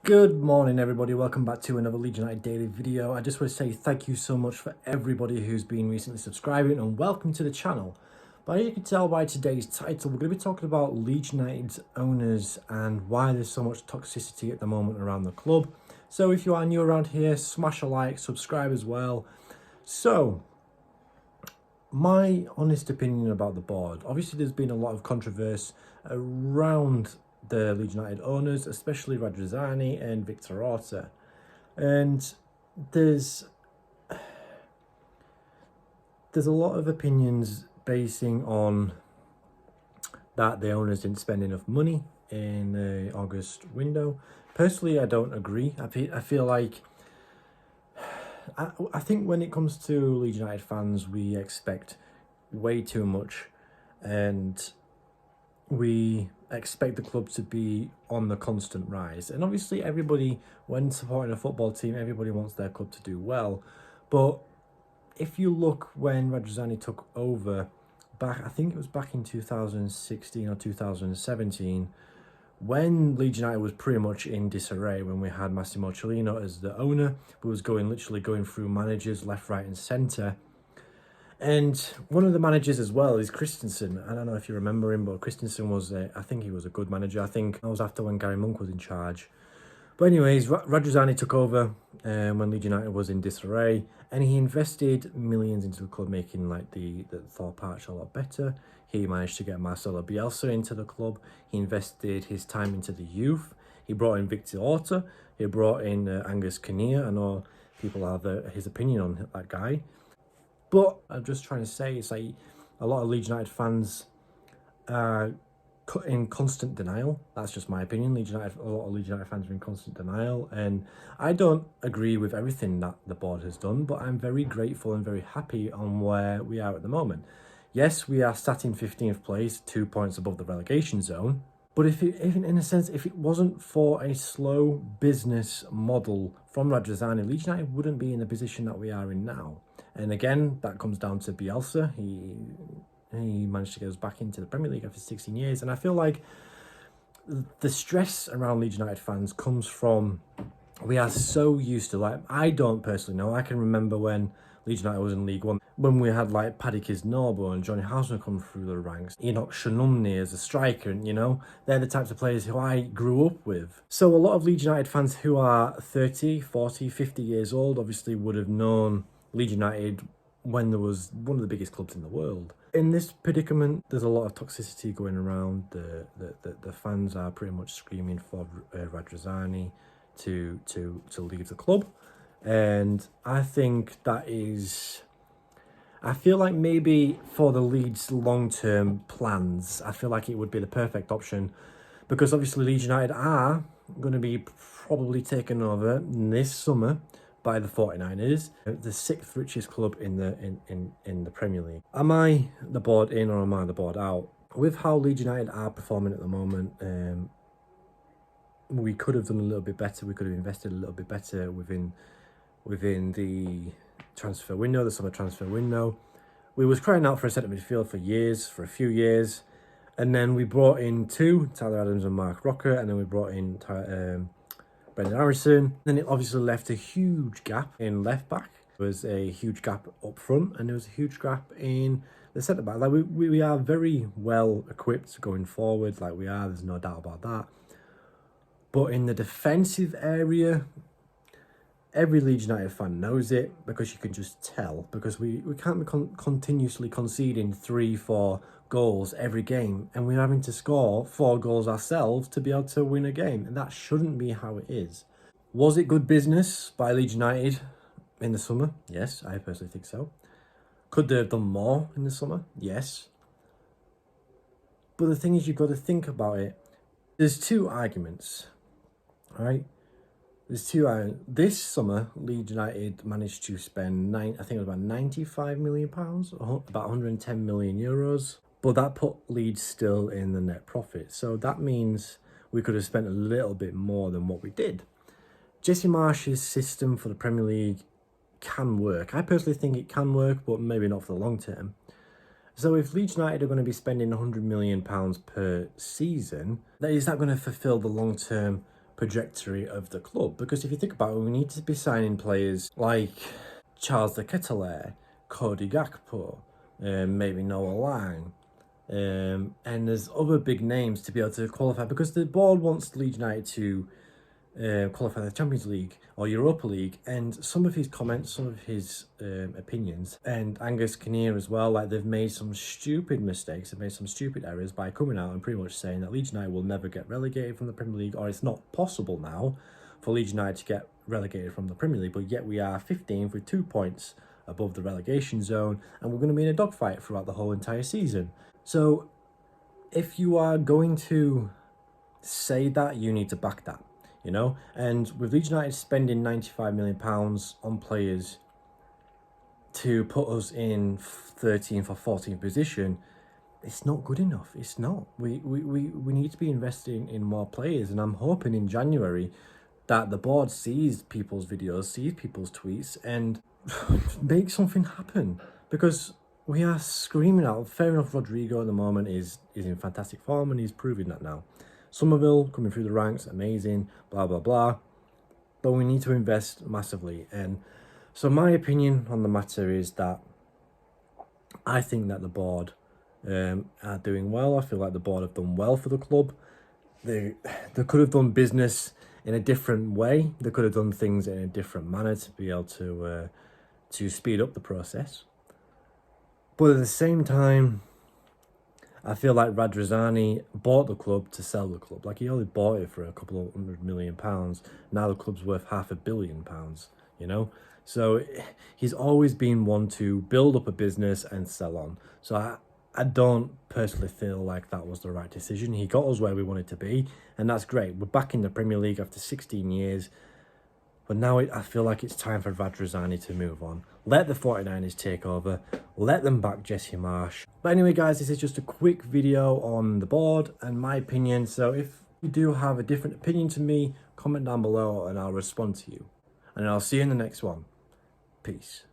Good morning everybody, welcome back to another Leeds United daily video. I just want to say thank you so much for everybody who's been recently subscribing and welcome to the channel. But as you can tell by today's title, we're going to be talking about Leeds United's owners and why there's so much toxicity at the moment around the club. So if you are new around here, smash a like, subscribe as well. So, my honest opinion about the board. Obviously there's been a lot of controversy around the Leeds United owners, especially Radrizzani and Victor Orta. And there's a lot of opinions basing on that the owners didn't spend enough money in the August window. Personally, I don't agree. I feel like I think when it comes to Leeds United fans, we expect way too much, and we expect the club to be on the constant rise. And obviously everybody, when supporting a football team, everybody wants their club to do well. But if you look when Radrizzani took over, I think it was back in 2016 or 2017, when Leeds United was pretty much in disarray, when we had Massimo Cellino as the owner, who was literally going through managers left, right and centre. And one of the managers as well is Christensen. I don't know if you remember him, but Christensen was, I think he was a good manager. I think that was after when Gary Monk was in charge. But anyways, Radrizzani took over when Leeds United was in disarray, and he invested millions into the club, making like the Thorpe Arch a lot better. He managed to get Marcelo Bielsa into the club. He invested his time into the youth. He brought in Victor Orta. He brought in Angus Kinnear. I know people have his opinion on that guy. But I'm just trying to say, it's like a lot of Leeds United fans are in constant denial. That's just my opinion. A lot of Leeds United fans are in constant denial. And I don't agree with everything that the board has done, but I'm very grateful and very happy on where we are at the moment. Yes, we are sat in 15th place, 2 points above the relegation zone. But if in a sense, if it wasn't for a slow business model from Radrizzani, Leeds United wouldn't be in the position that we are in now. And again, that comes down to Bielsa. He managed to get us back into the Premier League after 16 years. And I feel like the stress around Leeds United fans comes from, we are so used to, like, I don't personally know. I can remember when Leeds United was in League One, when we had like Paddy Kisnorbo and Johnny Houseman come through the ranks, Enoch Shanumni as a striker, and they're the types of players who I grew up with. So a lot of Leeds United fans who are 30, 40, 50 years old obviously would have known Leeds United when there was one of the biggest clubs in the world. In this predicament, there's a lot of toxicity going around. The fans are pretty much screaming for Radrizzani to leave the club. And I think that is, I feel like maybe for the Leeds long-term plans, I feel like it would be the perfect option, because obviously Leeds United are going to be probably taken over this summer by the 49ers, the 6th richest club in the Premier League. Am I the board in or am I the board out? With how Leeds United are performing at the moment, we could have done a little bit better. We could have invested a little bit better within the transfer window, the summer transfer window. We was crying out for a centre midfield for a few years, and then we brought in two, Tyler Adams and Mark Rocker, and then we brought in Brendan Harrison. Then it obviously left a huge gap in left back. There was a huge gap up front, and there was a huge gap in the centre back. Like we are very well equipped going forward. Like we are, there's no doubt about that. But in the defensive area, every Leeds United fan knows it, because you can just tell, because we can't be continuously conceding 3-4 goals every game, and we're having to score 4 goals ourselves to be able to win a game, and that shouldn't be how it is. Was it good business by Leeds United in the summer? Yes, I personally think so. Could they have done more in the summer? Yes. But the thing is, you've got to think about it. There's two arguments, all right? This summer, Leeds United managed to spend I think it was about £95 million, about 110 million euros. But that put Leeds still in the net profit. So that means we could have spent a little bit more than what we did. Jesse Marsch's system for the Premier League can work. I personally think it can work, but maybe not for the long term. So if Leeds United are going to be spending £100 million per season, is that going to fulfil the long-term trajectory of the club. Because if you think about it, we need to be signing players like Charles de Ketelaere, Cody Gakpo, maybe Noah Lang, and there's other big names to be able to qualify, because the board wants Leeds United to qualify the Champions League or Europa League. And some of his comments, some of his opinions, and Angus Kinnear as well, like they've made some stupid mistakes, they've made some stupid errors by coming out and pretty much saying that Leeds United will never get relegated from the Premier League, or it's not possible now for Leeds United to get relegated from the Premier League. But yet we are 15th with 2 points above the relegation zone, and we're going to be in a dogfight throughout the whole entire season. So if you are going to say that, you need to back that, you know. And with Leeds United spending £95 million on players to put us in 13th or 14th position, it's not good enough. It's not. We need to be investing in more players, and I'm hoping in January that the board sees people's videos, sees people's tweets, and make something happen, because we are screaming out. Fair enough, Rodrigo at the moment is in fantastic form, and he's proving that now. Somerville coming through the ranks, amazing, blah, blah, blah. But we need to invest massively. And so my opinion on the matter is that I think that the board are doing well. I feel like the board have done well for the club. They could have done business in a different way. They could have done things in a different manner to be able to speed up the process. But at the same time, I feel like Radrizzani bought the club to sell the club. Like, he only bought it for a couple of £100 million. Now the club's worth £500 million, you know? So he's always been one to build up a business and sell on. So I don't personally feel like that was the right decision. He got us where we wanted to be, and that's great. We're back in the Premier League after 16 years. But now I feel like it's time for Radrizzani to move on. Let the 49ers take over. Let them back Jesse Marsch. But anyway, guys, this is just a quick video on the board and my opinion. So if you do have a different opinion to me, comment down below and I'll respond to you. And I'll see you in the next one. Peace.